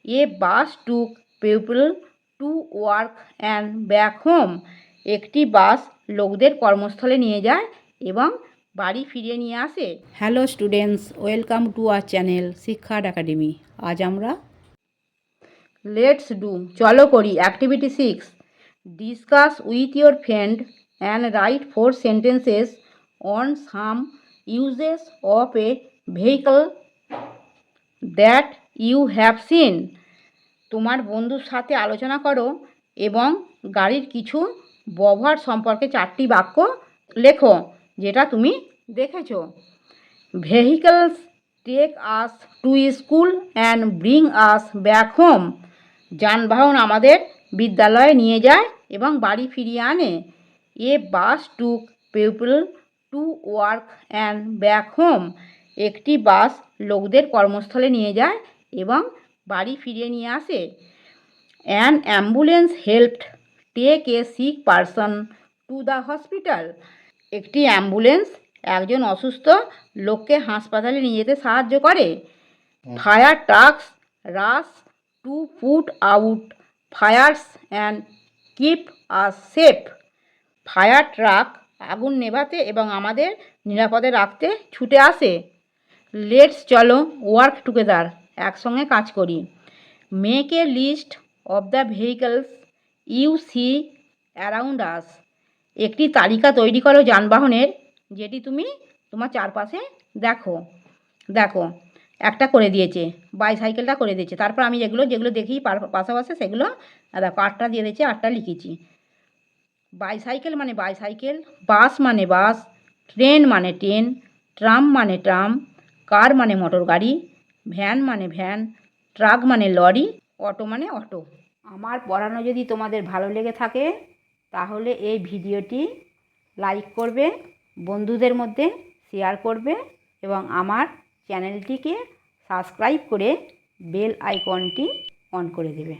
A bus took people to work and back home. একটি bus লোকদের কর্মস্থলে নিয়ে যায় এবং বাড়ি ফিরিয়ে নিয়ে আসে। Hello students, welcome to our channel Shiksha Academy. আজ আমরা লেটস ডু চলো করি activity 6, discuss with your friend and write 4 sentences on some uses of a vehicle that you have seen. তোমার বন্ধুর সাথে আলোচনা করো এবং গাড়ির কিছু ব্যবহার সম্পর্কে 4টি বাক্য লেখো যেটা তুমি দেখেছো। Vehicles take us to school and bring us back home. যানবাহন আমাদের বিদ্যালয়ে নিয়ে যায় এবং বাড়ি ফিরিয়ে আনে। A bus took people to work and back home. একটি বাস লোকদের কর্মস্থলে নিয়ে যায় এবং বাড়ি ফিরিয়ে নিয়ে আসে। An ambulance helped take a sick person to the hospital. একটি অ্যাম্বুলেন্স একজন অসুস্থ লোককে হাসপাতালে নিয়ে যেতে সাহায্য করে। Fire trucks rush to put out fires and keep us safe. Fire truck আগুন নেভাতে এবং আমাদের নিরাপদে রাখতে ছুটে আসে। লেটস চলো ওয়ার্ক টুগেদার, একসঙ্গে কাজ করি। Make a list of the vehicles you see around us. একটি তালিকা তৈরি করো যানবাহনের যেটি তুমি তোমার চারপাশে দেখো একটা করে দিয়েছে, বাইসাইকেলটা করে দিয়েছে। তারপর আমি যেগুলো দেখি পাশাপাশি সেগুলো দেখো 8টা দিয়ে দিয়েছে, 8টা লিখেছি। বাইসাইকেল মানে বাইসাইকেল, বাস মানে বাস, ট্রেন মানে ট্রেন, ট্রাম মানে ট্রাম, কার মানে মোটর গাড়ি, ভ্যান মানে ভ্যান, ট্রাক মানে লরি, অটো মানে অটো। আমার পড়ানো যদি তোমাদের ভালো লেগে থাকে তাহলে এই ভিডিওটি লাইক করবে, বন্ধুদের মধ্যে শেয়ার করবে এবং আমার চ্যানেলটিকে সাবস্ক্রাইব করে বেল আইকনটি অন করে দেবে।